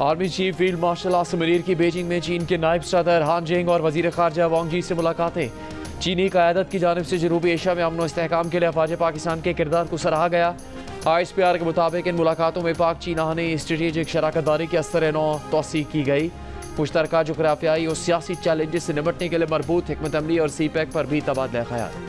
Army chief field marshal Asim Munir की Beijing में चीन के नायब सदर हान जेंग और वजीर खारजा वांग जी से मुलाकातें। चीनी क़यादत की जानिब से जनूबी एशिया में अमन व इस्तेहकाम के लिए अफवाज पाकिस्तान के किरदार को सराहा गया। ISPR के मुताबिक इन मुलाकातों में पाक चीन आहनी स्ट्रेटेजिक शराकत दारी के अस्तर नौ तोसी की गई। मुश्तरका जोग्राफियाई और सियासी चैलेंजेस से निपटने के लिए मरबूत हिकमत अमली और CPEC पर भी तबादला ख्याल।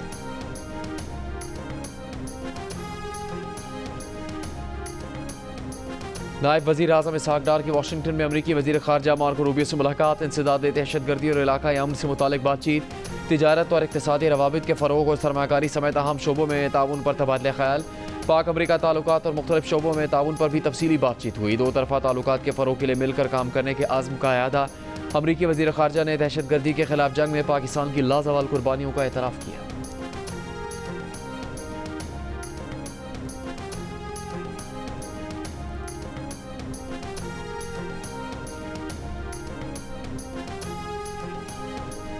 नायब वज़ीर आज़म इसहाक डार की वाशिंगटन में अमरीकी वज़ीर खारजा मार्को रूबियो से मुलाकात। इंसदाद दहशतगर्दी और इलाकाई अमन से मुतालिक बातचीत, तिजारत और इक़्तिसादी रवाबित के फ़रोग़ और सरमाकारी समेत अहम शोबों में ताउन पर तबादला ख्याल। पाक अमरीका ताल्लुकात और मुख्तलिफ शोबों में ताउन पर भी तफसीली बातचीत हुई। दो तरफ़ा ताल्लुकात के फ़रोग़ के लिए मिलकर काम करने के आज़म का अयादा। अमरीकी वज़ीर खारजा ने दहशतगर्दी के खिलाफ जंग में पाकिस्तान की लाजवाल कुर्बानियों का एतराफ़ किया।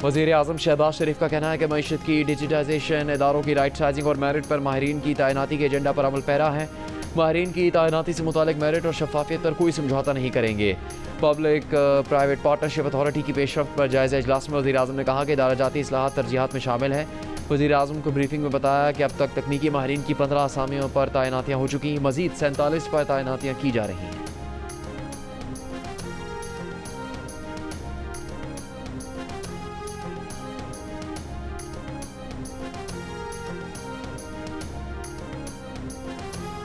वज़ीर आज़म शहबाज शरीफ का कहना है कि मईशत की डिजिटाइजेशन, इदारों की राइट साइजिंग और मेरिट पर माहिरीन की तैनाती के एजेंडा पर अमल पैरा है। माहिरीन की तैनाती से मुतालिक मेरिट और शफाफियत पर कोई समझौता नहीं करेंगे। पब्लिक प्राइवेट पार्टनरशिप अथॉरिटी की पेशरफ्त पर जायज़ा इजलास में वज़ीर आज़म ने कहा कि इदाराजाती इस्लाहात तरजीहात में शामिल है। वज़ीर आज़म को ब्रीफिंग में बताया कि अब तक तकनीकी माहिरीन की 15 असामियों पर तैनातियाँ हो चुकी, मज़ीद 47 पर तैनातियाँ की जा रही हैं।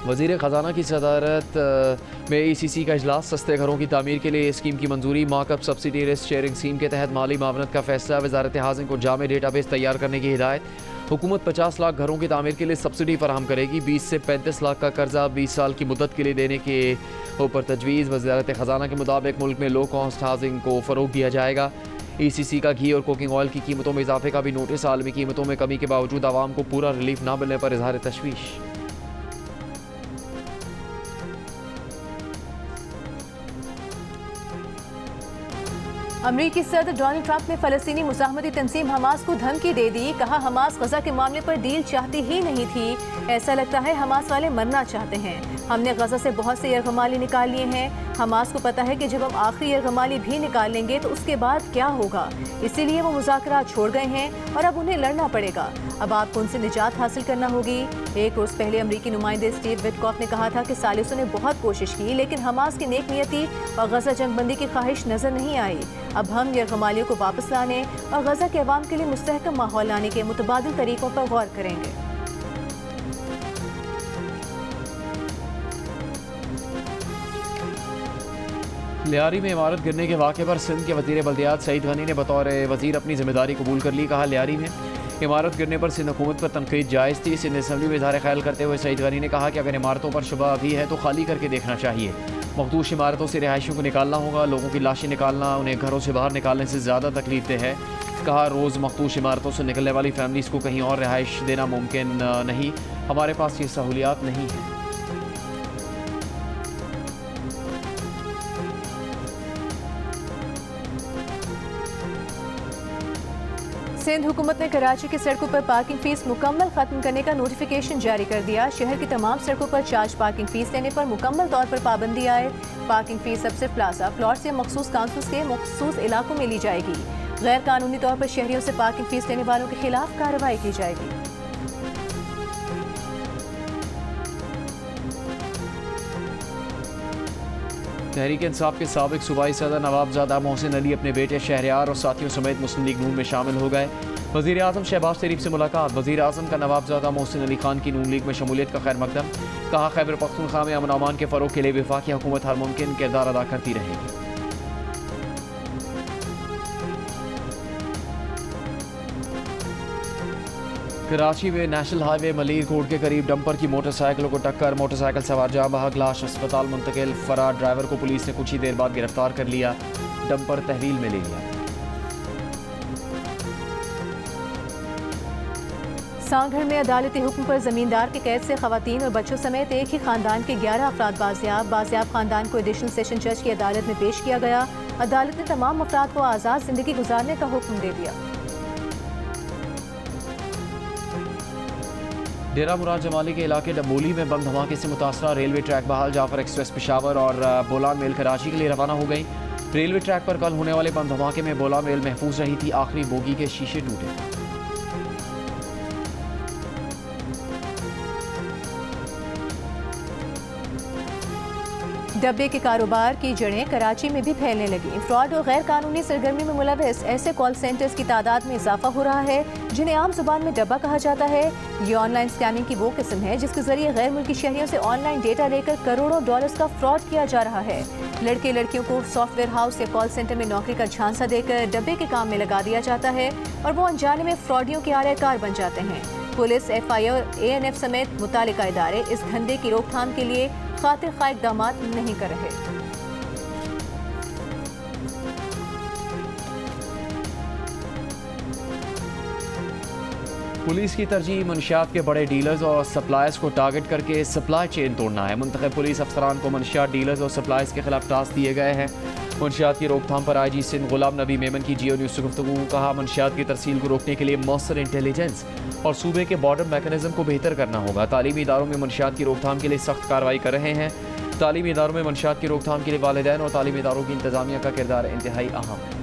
वज़ीर ख़जाना की सदारत में ECC का इजलास। सस्ते घरों की तामीर के लिए स्कीम की मंजूरी। Markup subsidy risk sharing scheme के तहत माली मावनत का फैसला। वज़ारत हाज़िन को जामे डेटाबेस तैयार करने की हिदायत। हुकूमत 50 लाख घरों की तामीर के लिए सब्सिडी फराहम करेगी। 20 से 35 लाख का कर्जा 20 साल की मुद्दत के लिए देने के ऊपर तजवीज़। वज़ारत ख़जाना के मुताबिक मुल्क में लो कॉस्ट हाउसिंग को फ़रोग़ दिया जाएगा। ECC का घी और कुकिंग ऑयल की कीमतों में इजाफे का भी नोटिस। आलमी कीमतों में कमी के बावजूद आवाम को पूरा रिलीफ न मिलने पर इजहार तशवीश। अमरीकी सदर डोनाल्ड ट्रंप ने फ़लस्तीनी मुज़ाहमती तंजीम हमास को धमकी दे दी। कहा, हमास गज़ा के मामले पर डील चाहती ही नहीं थी। ऐसा लगता है हमास वाले मरना चाहते हैं। हमने गज़ा से बहुत से यरगमाली निकाल लिए हैं। हमास को पता है कि जब हम आखिरी यरगमाली भी निकाल लेंगे तो उसके बाद क्या होगा, इसीलिए वो मुज़ाकरात छोड़ गए हैं और अब उन्हें लड़ना पड़ेगा। अब आपको उनसे निजात हासिल करना होगी। एक रोज़ पहले अमरीकी नुमाइंदे स्टीव विटकॉफ ने कहा था कि सालिसों ने बहुत कोशिश की, लेकिन हमास की नेक नियति और गज़ा जंगबंदी की ख्वाहिश नज़र नहीं आई। अब हम यरगमालियों को वापस लाने और गज़ा के अवाम के लिए मुस्तहकम माहौल लाने के मुतबादिल तरीकों पर गौर करेंगे। लियारी में इमारत गिरने के वाक़े पर सिंध के वज़ीर बल्दियात सईद गनी ने बतौर वज़ीर अपनी जिम्मेदारी कबूल कर ली। कहा, लियारी में इमारत गिरने पर सिंध हुकूमत पर तनकीद जायज़ थी। सिंध असम्बली में इज़हार ख्याल करते हुए सईद गनी ने कहा कि अगर इमारतों पर शुबा अभी है तो खाली करके देखना चाहिए। मखदूश इमारतों से रिहायशियों को निकालना होगा। लोगों की लाशें निकालना उन्हें घरों से बाहर निकालने से ज़्यादा तकलीफदेह है। कहा, रोज़ मखदूश इमारतों से निकलने वाली फैमिलीज़ को कहीं और रिहाइश देना मुमकिन नहीं। हमारे पास ये सहूलियात नहीं है। सिंध हुकूमत ने कराची की सड़कों पर पार्किंग फीस मुकम्मल खत्म करने का नोटिफिकेशन जारी कर दिया। शहर की तमाम सड़कों पर चार्ज पार्किंग फीस लेने पर मुकम्मल तौर पर पाबंदी आए। पार्किंग फीस अब सिर्फ प्लाजा प्लॉट या मखसूस काउंसिल्स के मखसूस इलाकों में ली जाएगी। गैर कानूनी तौर पर शहरियों से पार्किंग फीस लेने वालों के खिलाफ कार्रवाई की जाएगी। तहरीक इंसाफ के साबिक सूबाई सदर नवाबजादा मोहसिन अली अपने बेटे शहरयार और साथियों समेत मुस्लिम लीग नून में शामिल हो गए। वज़ीर आज़म शहबाज शरीफ से मुलाकात। वज़ीर आज़म का नवाबजादा मोहसिन अली खान की नून लीग में शमूलियत का खैर मकदम। कहा, खैबर पख्तूनख्वा में अमन अमान के फ़रोग़ के लिए वफाकी हुकूमत हर मुमकिन किरदार अदा करती रहेगी। कराची में नेशनल हाईवे मलीर कोट के करीब डंपर की मोटरसाइकिलों को टक्कर। मोटरसाइकिल सवार जाँ बहक, लाश अस्पताल मुंतकिल। फरार ड्राइवर को पुलिस ने कुछ ही देर बाद गिरफ्तार कर लिया। डंपर तहवील में ले लिया। सांगढ़ में अदालती हुक्म पर जमींदार की कैद से खवातीन और बच्चों समेत एक ही खानदान के 11 अफराद बाजियाब खानदान को एडिशनल सेशन जज की अदालत में पेश किया गया। अदालत ने तमाम अफराद को आज़ाद जिंदगी गुजारने का हुक्म दे दिया। डेरा मुराद जमाली के इलाके डबोली में बम धमाके से मुतासरा रेलवे ट्रैक बहाल। जाफर एक्सप्रेस पेशावर और बोलान मेल कराची के लिए रवाना हो गई। रेलवे ट्रैक पर कल होने वाले बम धमाके में बोलान मेल महफूज रही थी। आखिरी बोगी के शीशे टूटे। डब्बे के कारोबार की जड़ें कराची में भी फैलने लगी। फ्रॉड और गैर कानूनी सरगर्मी में मुलविस ऐसे कॉल सेंटर्स की तादाद में इजाफा हो रहा है जिन्हें आम जुबान में डब्बा कहा जाता है। ये ऑनलाइन स्कैमिंग की वो किस्म है जिसके जरिए गैर मुल्की शहरियों से ऑनलाइन डेटा लेकर करोड़ों डॉलर्स का फ्रॉड किया जा रहा है। लड़के लड़कियों को सॉफ्टवेयर हाउस या कॉल सेंटर में नौकरी का झांसा देकर डब्बे के काम में लगा दिया जाता है और वो अनजाने में फ्रॉडियों के आड़ेकार बन जाते हैं। पुलिस, FI और ANF समेत मुतालिका इदारे इस धंधे की रोकथाम के लिए खातिर खा इक़दाम नहीं कर रहे। पुलिस की तरजीह मंशियात के बड़े डीलर्स और सप्लायर्स को टारगेट करके सप्लाई चेन तोड़ना है। मुंतखब पुलिस अफसरान को मंशियात डीलर्स और सप्लायर्स के खिलाफ टास्क दिए गए हैं। मंशियात की रोकथाम पर IG सिंध गुलाम नबी मेमन की जियो न्यूज़ से गुफ्तगू। कहा, मंशियात की तरसील को रोकने के लिए मौसर इंटेलिजेंस और सूबे के बॉर्डर मैकेनिज्म को बेहतर करना होगा। तालीमी इदारों में मंशियात की रोकथाम के लिए सख्त कार्रवाई कर रहे हैं। तालीमी इदारों में मंशियात की रोकथाम के लिए वालिदैन और तालीमी इदारों की इंतजामिया का किरदार इंतहाई अहम है।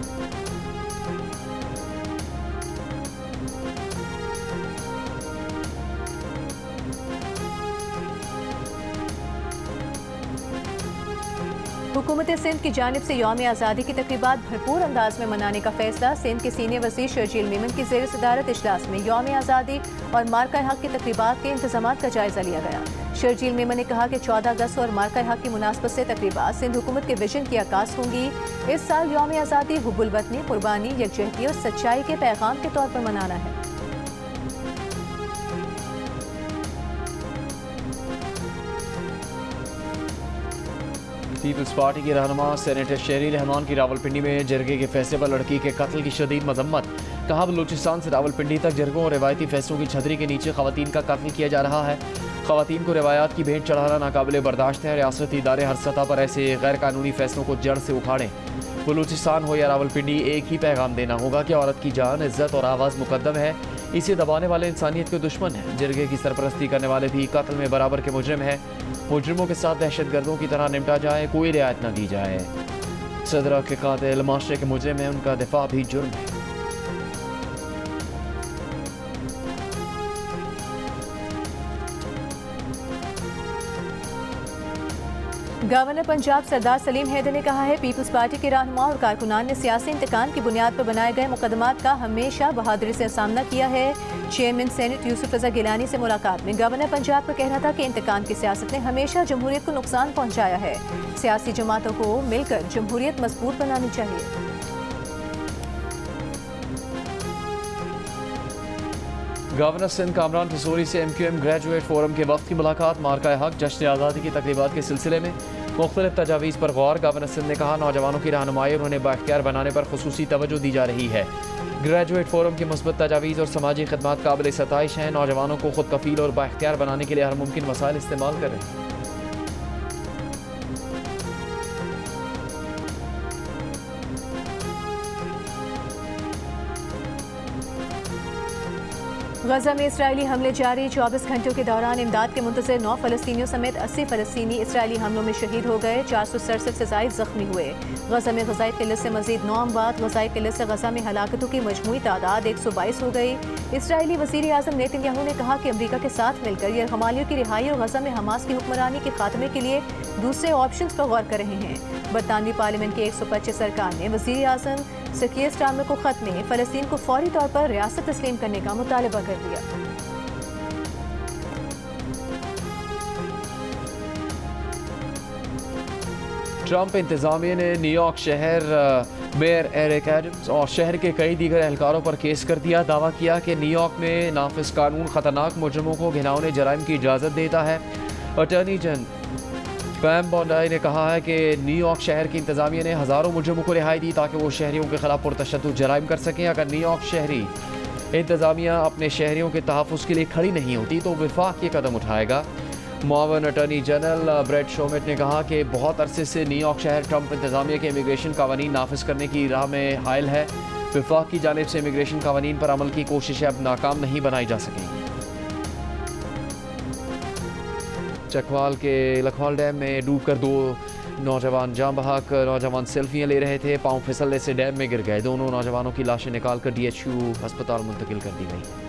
हुकूमत सिंध की जानिब से यौम आज़ादी की तकरीबात भरपूर अंदाज में मनाने का फैसला। सिंध के सीनियर वज़ीर शर्जील मेमन की ज़ेर सदारत इजलास में यौम आज़ादी और मार्का हक की तकरीबात के इंतजामात का जायजा लिया गया। शर्जील मेमन ने कहा कि 14 अगस्त और मार्का हक की मुनासबत से तकरीबात सिंध हुकूमत के विजन की अक्कास होंगी। इस साल यौम आज़ादी हुब्बुल वतनी, कुर्बानी, यकजहती और सच्चाई के पैगाम के तौर पर मनाना है। पीपल्स पार्टी की रहनुमा सेनेटर शहरी रहमान की रावलपिंडी में जरगे के फैसले पर लड़की के कत्ल की शदीद मजम्मत। कहा, बलूचिस्तान से रावलपिंडी तक जरगों और रिवायती फैसलों की छतरी के नीचे खवातीन का कत्ल किया जा रहा है। खवातीन को रिवायात की भेंट चढ़ाना नाकाबिले बर्दाश्त है। रियासती इदारे हर सतह पर ऐसे गैर कानूनी फैसलों को जड़ से उखाड़ें। बलूचिस्तान हो या रावलपिंडी, एक ही पैगाम देना होगा कि औरत की जान, इज्जत और आवाज़ मुकद्दम है। इसे दबाने वाले इंसानियत के दुश्मन हैं। जरगे की सरपरस्ती करने वाले भी कत्ल में बराबर के मुजरिम हैं। मुजरिमों के साथ दहशतगर्दों की तरह निपटा जाए, कोई रियायत न दी जाए। सदरा के कातिल माशरे के मुजरिम हैं, उनका दिफा भी जुर्म है। गवर्नर पंजाब सरदार सलीम हैदर ने कहा है, पीपल्स पार्टी के रहनुमा और कारकुनान ने सियासी इंतकाम की बुनियाद पर बनाए गए मुकदमात का हमेशा बहादुरी से सामना किया है। चेयरमैन सेनेट यूसुफ रजा गिलानी से मुलाकात में गवर्नर पंजाब का कहना था कि इंतकाम की सियासत ने हमेशा जमहूरियत को नुकसान पहुँचाया है। सियासी जमातों को मिलकर जमहूरियत मजबूत बनानी चाहिए। गवर्नर सिंध कामरान ठिसोरी से MQM ग्रेजुएट फोरम के वक्त की मुलाकात। मार्का हक जश्न आज़ादी की तकरीबात के सिलसिले में मुख्तलिफ तजावीज़ पर गौर। गवर्नर सिंध ने कहा, नौजवानों की रहनुमाई और उन्हें बाख्तियार बनाने पर खुसूसी तवज्जो दी जा रही है। ग्रेजुएट फोरम की मुस्बत तजावीज़ और समाजी खदमात काबिल सताइश हैं। नौजवानों को खुद कफील और बाख्तियार बनाने के लिए हर मुमकिन वसाइल इस्तेमाल करें। गजा में इसराइली हमले जारी। 24 घंटों के दौरान इमदाद के मुंतज़िर 9 फ़लस्तीनियों समेत 80 फ़लस्तीनी इसराइली हमलों में शहीद हो गए। 467 से ज़ायद ज़ख्मी हुए। गजा में ग़ज़ाई क़िल्लत से मज़ीद 9 अमवात। ग़ज़ाई क़िल्लत से गजा में हलाकतों की मजमूई तादाद 122 हो गई। इसराइली वज़ीर आज़म नेतन्याहू ने कहा कि अमरीका के साथ मिलकर यरग़मालियों की रिहाई और गजा में हमास की हुक्मरानी के खात्मे के लिए दूसरे ऑप्शन पर गौर कर रहे हैं। बरतानवी पार्लियामेंट के 125 अरकान ने वज़ीर आज़म सकीर स्टार्मर को ख़त में फ़लस्तीन को फौरी तौर पर रियासत तस्लीम करने का मुतालबा कर दिया। ट्रंप इंतज़ामिया ने न्यूयॉर्क शहर मेयर एरिक एडम्स और शहर के कई दीगर एहलकारों पर केस कर दिया। दावा किया कि न्यूयॉर्क में नाफिज कानून ख़तरनाक मुजरिमों को घिनौने जराइम की इजाज़त देता है। अटॉर्नी जनरल पैम बोंडाई ने कहा है कि न्यूयॉर्क शहर की इंतज़ामिया ने हज़ारों मुजरिमों को रिहाई दी ताकि वो शहरियों के खिलाफ पुरतशद्दुद जराइम कर सकें। अगर न्यूयॉर्क शहरी इंतज़ामिया अपने शहरियों के तहफ़्फ़ुज़ के लिए खड़ी नहीं होती तो वफाक ये कदम उठाएगा। मुआवन अटॉर्नी जनरल ब्रेट शोमेट ने कहा कि बहुत अरसे से न्यूयॉर्क शहर ट्रंप इंतज़ामिया के इमिग्रेशन कानून नाफिज करने की राह में हायल है। वफाक की जानिब से इमिग्रेशन कानून पर अमल की कोशिशें अब नाकाम नहीं बनाई जा सकेंगी। चकवाल के लखवाल डैम में डूबकर 2 नौजवान जाँ बहक। नौजवान सेल्फियाँ ले रहे थे, पाँव फिसलने से डैम में गिर गए। दोनों नौजवानों की लाशें निकालकर DHU अस्पताल मुंतकिल कर दी गई।